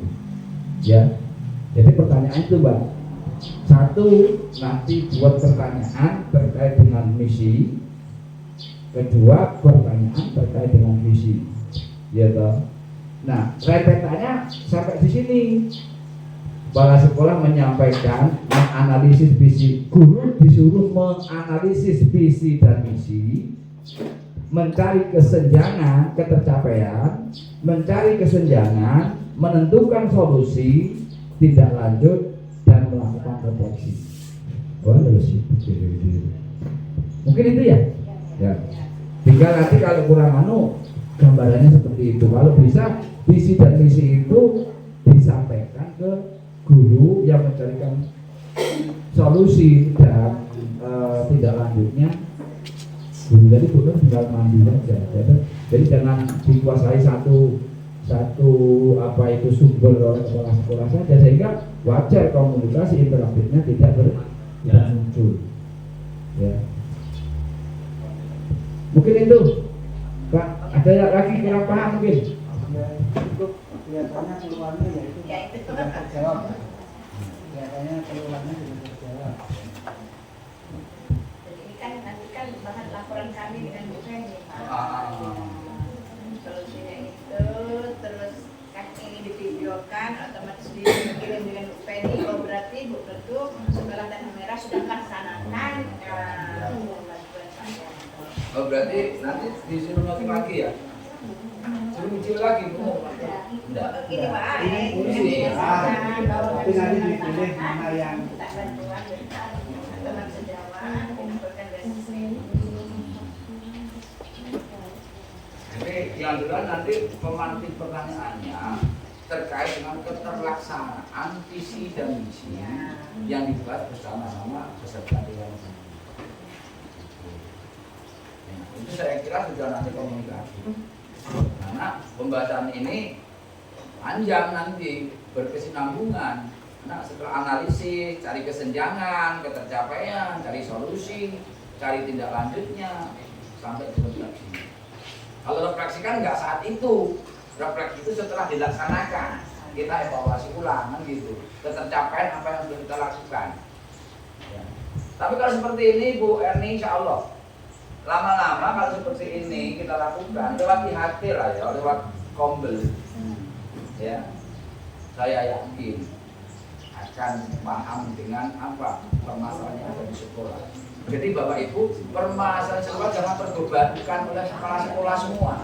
ya. Jadi pertanyaan itu Mbak, 1 nanti buat pertanyaan terkait dengan misi, 2 pertanyaan terkait dengan visi, ya toh. Nah rentetannya sampai di sini. Kepala sekolah menyampaikan menganalisis visi, guru disuruh menganalisis visi dan misi, mencari kesenjangan ketercapaian, mencari kesenjangan, menentukan solusi, tindak lanjut, dan melakukan refleksi. Mungkin itu ya. Tinggal nanti kalau kurang gambarannya seperti itu. Kalau bisa visi dan misi itu disampaikan ke guru yang mencarikan solusi dan tindak lanjutnya guru. Jadi guru tinggal mandi saja. Jadi jangan dikuasai satu apa itu sumber oleh kepala sekolah saja, sehingga wajar komunikasi interaktifnya tidak muncul. Ya. Mungkin itu, Pak. Ada lagi kurang paham mungkin? Ya, cukup kelihatannya keluarnya ya itu sudah terjawab. Kelihatannya keluarnya sudah terjawab. Jadi ini kan nanti kan bahan laporan kami dengan Bu Feni, Pak. Solusinya itu terus kan ini divideokan, otomatis dikirim dengan Bu Feni. Oh berarti Bu Ketu sekolah Tanah Merah sudah melaksanakan bantuan saya. Oh berarti nanti disuruh notif lagi ya? Suruh uji lagi Bu? Enggak. Ini Pak, Ini tapi nanti dipilih mana yang minta bantuan dari teman sejawat, mengumpulkan dari sini. Jadi yang jelas nanti pemantik pertanyaannya terkait dengan keterlaksanaan visi dan misi yang dibahas bersama-sama peserta dewan. Itu saya kira sudah nanti komunikasi. Karena pembahasan ini panjang nanti, berkesinambungan. Nah, setelah analisis, cari kesenjangan, ketercapaian, cari solusi, cari tindak lanjutnya, sampai ke refleksi. Kalau refleksi kan nggak saat itu, refleksi itu setelah dilaksanakan, kita evaluasi ulang kan gitu, ketercapaian apa yang sudah kita lakukan. Ya. Tapi kalau seperti ini Bu Erni, insya Allah lama-lama kalau seperti ini kita lakukan lewat IHT lah ya, lewat kombel, ya, saya yakin akan paham dengan apa permasalahan yang ada di sekolah. Jadi Bapak Ibu, permasalahan sekolah jangan terbebankan oleh kepala sekolah semua.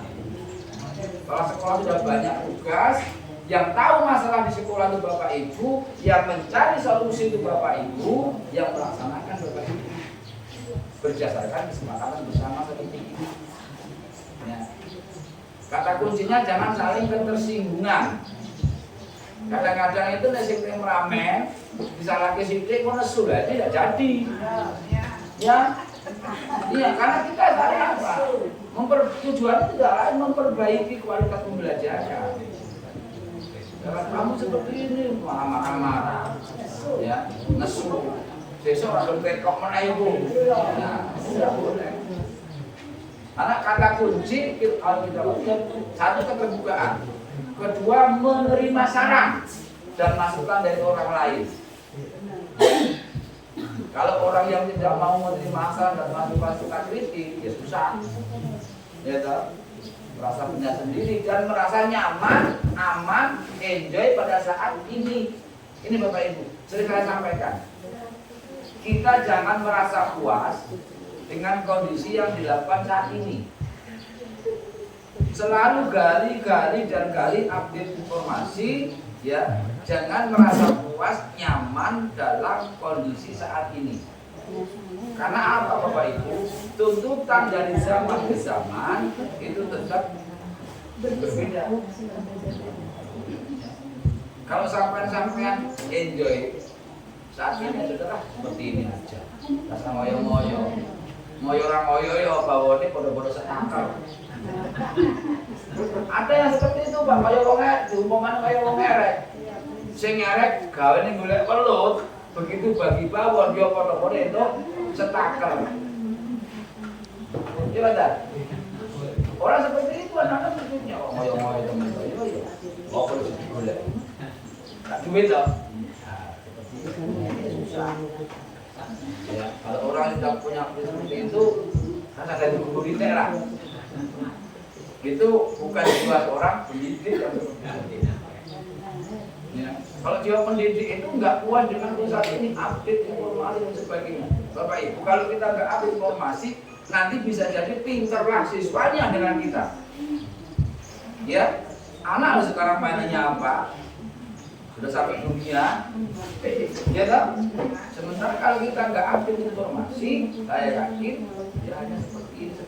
Kepala sekolah sudah banyak tugas, yang tahu masalah di sekolah itu Bapak Ibu, yang mencari solusi itu Bapak Ibu, yang melaksanakan Bapak Ibu berdasarkan kesepakatan bersama seperti ini. Ya. Kata kuncinya jangan saling ketersinggungan. Kadang-kadang itu nasi krim ramen bisa lagi sidik kok nesu lah, tidak jadi. Ya, iya karena kita tadi apa? Tujuannya tidak lain memperbaiki kualitas pembelajaran. Kalau kamu seperti ini marah-marah, ya nesu. Besok langsung tekok mana ibu? Nah, tidak boleh. Karena kata kunci kalau kita lihat satu keterbukaan, kedua menerima saran dan masukan dari orang lain. Kalau orang yang tidak mau menerima saran dan masukan kritik, ya susah. Ya toh? Merasa punya sendiri dan merasa nyaman, aman, enjoy pada saat ini. Ini Bapak Ibu, sering saya sampaikan. Kita jangan merasa puas dengan kondisi yang dilakukan saat ini. Selalu gali dan gali update informasi, ya. Jangan merasa puas, nyaman dalam kondisi saat ini. Karena apa Bapak Ibu? Tuntutan dari zaman ke zaman itu tetap berbeda. Kalau sampean enjoy saat ini adalah seperti ini aja. Rasa moyo-moyo. Moyo orang moyo ya bawane padha-padha setangkal. Ada yang seperti itu Pak, kaya wong diumpamakan kaya wong erek. Sing erek gawene golek welut, begitu bagi bawon dia padha-padha itu setakel. Iya betul. Orang seperti itu anak-anak berikutnya moyo-moyo teman moyo ya. Mau perlu golek. Tak duit toh. Susah. Ya, kalau orang yang tidak punya seperti itu, kan ada di guru kita lah. Itu bukan buat orang pendidik yang ya. Kalau dia pendidik itu nggak puas dengan pusat ini, update informasi dan sebagainya. Bapak Ibu, kalau kita nggak update informasi, nanti bisa jadi pinterlah siswanya dengan kita. Ya, anak sekarang mainnya apa? Sudah sampai dunia, ya tak? Sementara kalau kita nggak update informasi, saya yakin dia hanya seperti ini.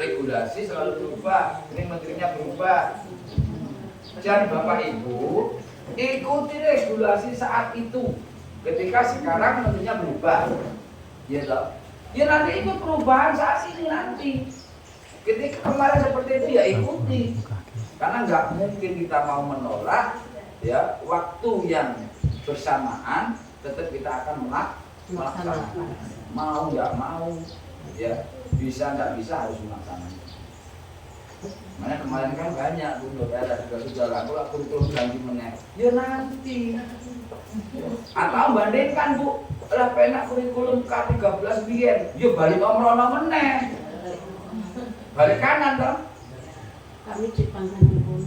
regulasi selalu berubah, ini menterinya berubah. Jadi Bapak Ibu ikuti regulasi saat itu. Ketika sekarang menterinya berubah, ya toh? Ya nanti ikut perubahan saat ini nanti. Ketika kemarin seperti itu ya ikuti. Karena nggak mungkin kita mau menolak ya waktu yang bersamaan, tetap kita akan melaksanakan. Mau nggak mau, ya bisa nggak bisa harus melaksanakan. Makanya kemarin kan banyak Bu ada sudah laku kurikulum ganti meneng. Ya nanti. Atau bandingkan Bu, lah penak kurikulum K13 biyen, ya balik omrono meneh. Balik kanan toh. Kami dipangkan pun.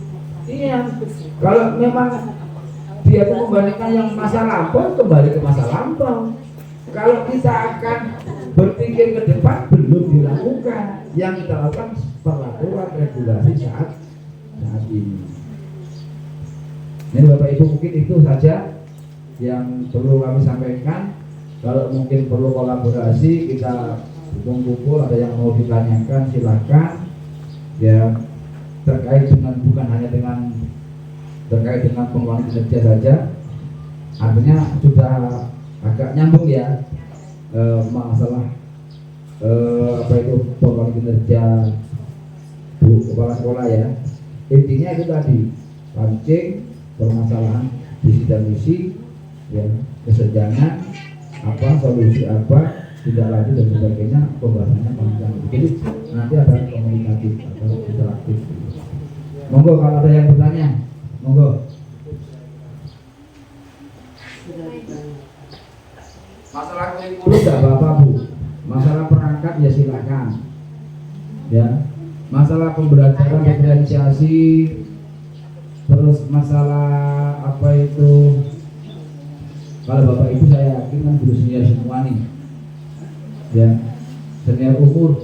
Iya. Kalau memang dia itu membandingkan yang masa lampau, kembali ke masa lampau. Kalau kita akan berpikir ke depan, belum dilakukan. Yang kita lakukan perlakuan regulasi saat ini. Ini Bapak Ibu mungkin itu saja yang perlu kami sampaikan. Kalau mungkin perlu kolaborasi, kita kumpul, ada yang mau ditanyakan silakan. Ya terkait dengan bukan hanya dengan terkait dengan pengelolaan kinerja saja, artinya sudah agak nyambung ya masalah apa itu pengelolaan kinerja Bu Kepala Sekolah ya. Intinya itu tadi pancing permasalahan visi dan misi, ya kesenjangan apa solusi apa tidak lanjut dan sebagainya, pembahasannya panjang. Jadi nanti ada komunikatif atau interaktif. Monggo kalau ada yang bertanya, monggo. Masalah Itu kurikulum tidak apa-apa Bu. Masalah perangkat ya silakan. Ya. Masalah pembelajaran diferensiasi, terus masalah apa itu, kalau Bapak Ibu saya yakin kan guru senior semua nih, ya senior umur.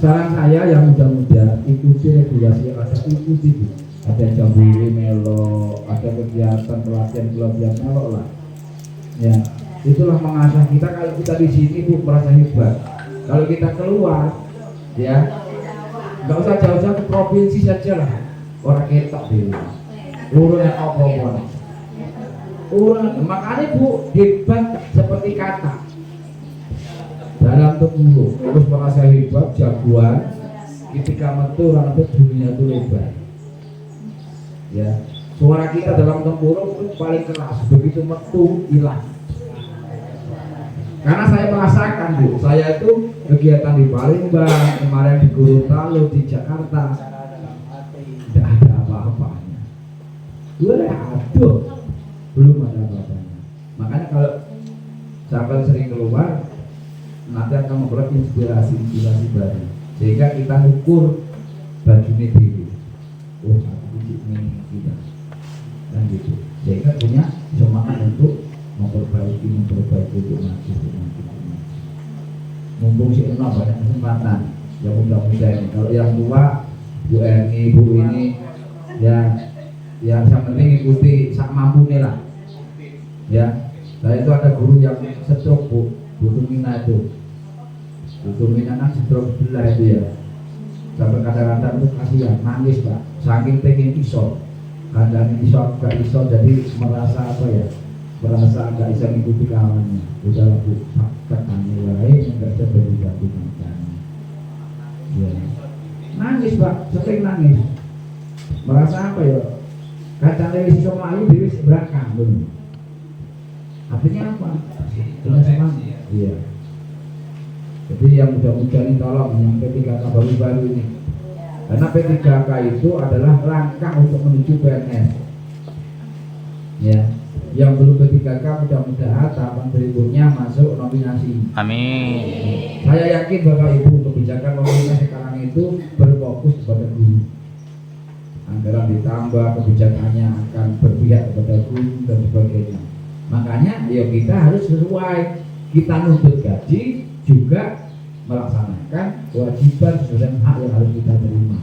Saran saya yang muda-muda ikuti regulasi yang ada, ikuti Bu. Ada jambuli melo, ada kegiatan pelatihan melo lah. Ya, itulah mengasah kita. Kalau kita di sini Bu merasa hebat. Kalau kita keluar, ya nggak usah jauh-jauh ke provinsi saja lah. Orang ketok dulu. Urun yang apa-apa. Urun, makanya Bu hebat seperti kata. Dalam tubuh, terus merasa hebat, jagoan. Ketika metu orang itu dunia itu lebar. Ya, suara kita dalam tempurung itu paling keras. Begitu metu hilang. Karena saya merasakan Bu, saya itu kegiatan di Palembang, kemarin di Gorontalo, di Jakarta, tidak ada apa-apanya. Aduh, belum ada apa-apanya. Makanya kalau sahabat sering keluar, nanti akan memperoleh inspirasi baru, sehingga kita ukur bajunya diri. Oh, ini kita, dan gitu. Sehingga punya semangat untuk memperbaiki untuk maju. Mumpung si Eno banyak kesempatan, yang muda-muda ini. Kalau yang tua, Bu Erni, Bu ini, ya yang penting ikuti sak mampunya lah. Ya, saya itu ada guru yang stroke Bu Tumina itu. Bu Tumina kan stroke sebelah itu ya. Sampai kadang-kadang itu kasihan, nangis Pak. Saking pengen iso, kadang iso gak iso, jadi merasa apa ya? Merasa agak bisa mengikuti kawannya. Udah Bu, katanya lain enggak bisa berganti macamnya. Ya. Nangis Pak, sering nangis. Merasa apa ya? Kacanya wis iso mlayu dhewe wis belakang ngono. Artinya apa? Dengan semangat. Iya. Jadi yang muda-muda ini tolong yang P3K baru-baru ini. Karena P3K itu adalah langkah untuk menuju PNS. Ya. Yang belum P3K mudah-mudahan tahapan berikutnya masuk nominasi. Amin. Saya yakin Bapak Ibu kebijakan pemerintah sekarang itu berfokus kepada guru. Anggaran ditambah, kebijakannya akan berpihak kepada guru dan sebagainya. Makanya ya kita harus sesuai. Kita nuntut gaji juga melaksanakan kewajiban dan hak yang harus kita terima.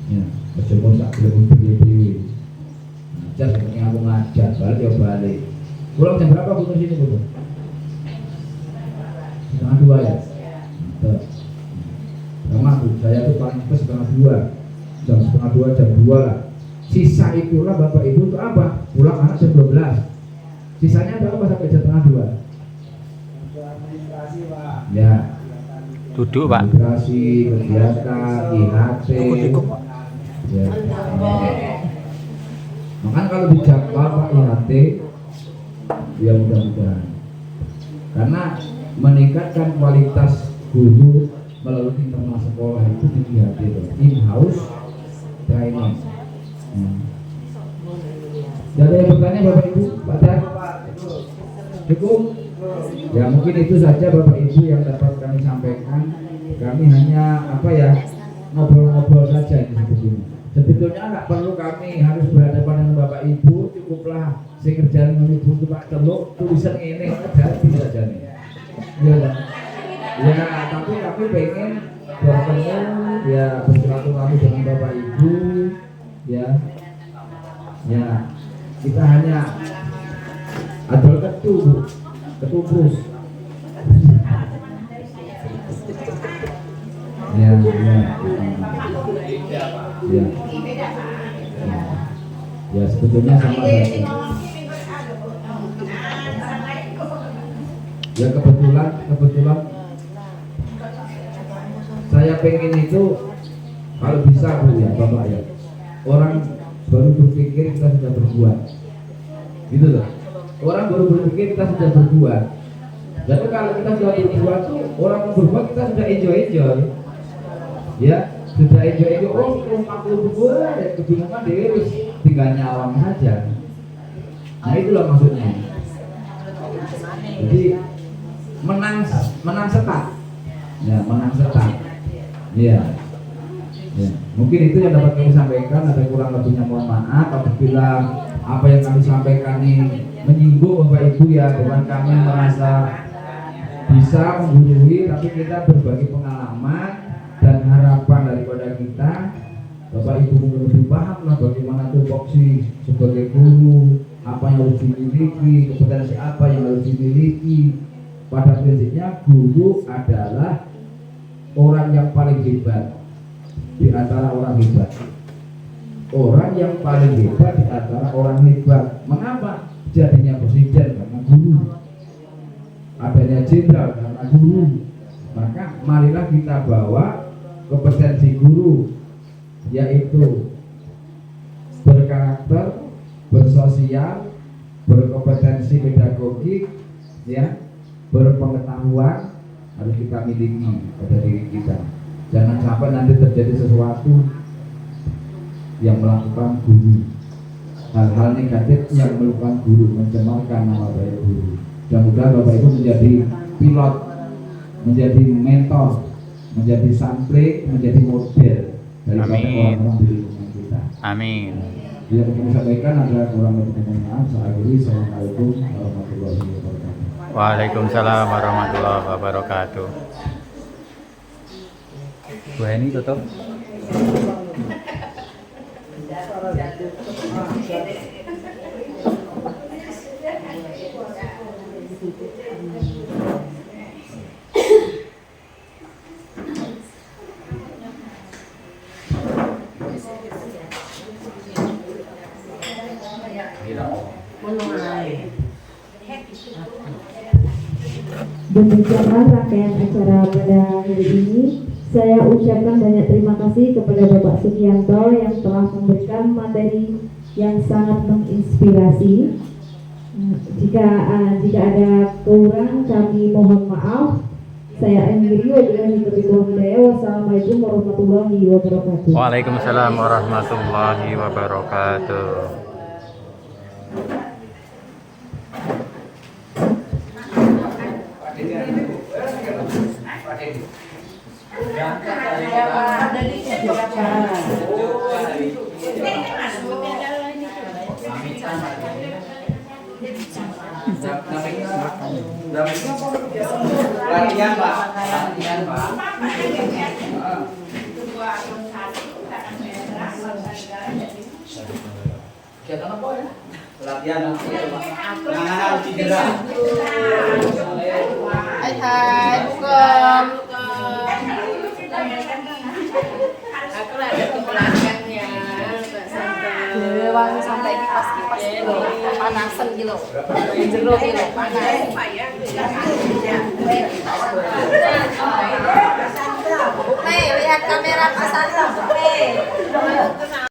Ya, meskipun tak belum berdiri. Ngajar seperti aku ngajar, balik ya balik. Pulang jam berapa Bu sini Bu? Setengah 2 ya? Mantap. Sama Bu, saya tuh paling cepat setengah 2. Jam setengah 2, jam 2 lah. Sisa itulah Bapak Ibu untuk apa? Pulang anak jam 12. Sisanya untuk apa sampai jam setengah 2? Administrasi Pak. Ya. Duduk Pak. Administrasi, kegiatan, IHT. Ya. Makanya kalau dijadwal Pak IHT, ya mudah-mudahan. Karena meningkatkan kualitas guru melalui internal sekolah itu di IHT, in-house training. Ada yang bertanya Bapak Ibu, Pak Dar? Cukup? Ya mungkin itu saja Bapak Ibu yang dapat kami sampaikan. Kami hanya ngobrol-ngobrol saja ini sebetulnya. Sebetulnya nggak perlu kami harus berhadapan dengan Bapak Ibu, cukuplah saya kerjaan dengan Ibu itu Pak Teluk tulisan ini jadi saja nih. Ya, tapi kami pengen bertemu ya bersilaturahmi dengan Bapak Ibu ya. Ya, kita hanya adol ketubus. Ya. Ya sebetulnya sama saja. Ya kebetulan saya pengen itu kalau bisa Bu ya Bapak ya. Orang baru berpikir kita sudah berbuat. Gitu loh. Orang baru berpikir kita sudah berbuat. Jadi kalau kita sudah berbuat tuh orang berbuat kita sudah enjoy. Ya, sudah enjoy. Oh, 40 bulan ya kebingungan deh tinggal nyawang saja. Nah, itulah maksudnya. Jadi menang setak. Ya, menang setak. Iya. Ya, mungkin itu yang dapat kami sampaikan. Ada kurang lebihnya mohon maaf apabila apa yang kami sampaikan ini menyinggung Bapak Ibu ya, bukan kami merasa bisa menggurui, tapi kita berbagi pengalaman dan harapan daripada kita. Bapak Ibu lebih paham lah bagaimana tupoksi sebagai guru, apa yang harus dimiliki, kompetensi apa yang harus dimiliki. Pada prinsipnya guru adalah orang yang paling hebat di antara orang hebat. Orang yang paling hebat di antara orang hebat. Mengapa? Jadinya presiden karena guru, adanya jenderal karena guru. Maka marilah kita bawa kompetensi guru, yaitu berkarakter, bersosial, berkompetensi pedagogik, ya, berpengetahuan harus kita miliki pada diri kita. Jangan sampai nanti terjadi sesuatu yang melakukan guru, hal-hal negatif yang melakukan guru, mencemarkan nama baik guru. Mudah-mudahan Bapak Ibu menjadi pilot, menjadi mentor, menjadi sampling, menjadi model daripada orang-orang di lingkungan kita. Amin. Yang kami sampaikan adalah kurang lebih maaf. Assalamualaikum warahmatullahi wabarakatuh. Waalaikumsalam warahmatullahi wabarakatuh. Bu Heni tutup. Demikianlah rangkaian acara pada hari ini. Saya ucapkan banyak terima kasih kepada Bapak Sugianto yang telah memberikan materi yang sangat menginspirasi. Jika ada kurang kami mohon maaf. Saya akhiri wabillahi taufiq wal hidayah. Wassalamualaikum warahmatullahi wabarakatuh. Waalaikumsalam warahmatullahi wabarakatuh. Latihan Pak, latihan Pak. Kegiatan apa ya? Latihan Nah, cedera. Hai hai, bukan. Aku ada ke belakangnya, Mbak Santa. Wangi sampai kipas-kipas gitu, panasan gitu. Jeruk gitu, panas. Nih, lihat kamera Pak Santa. Nih.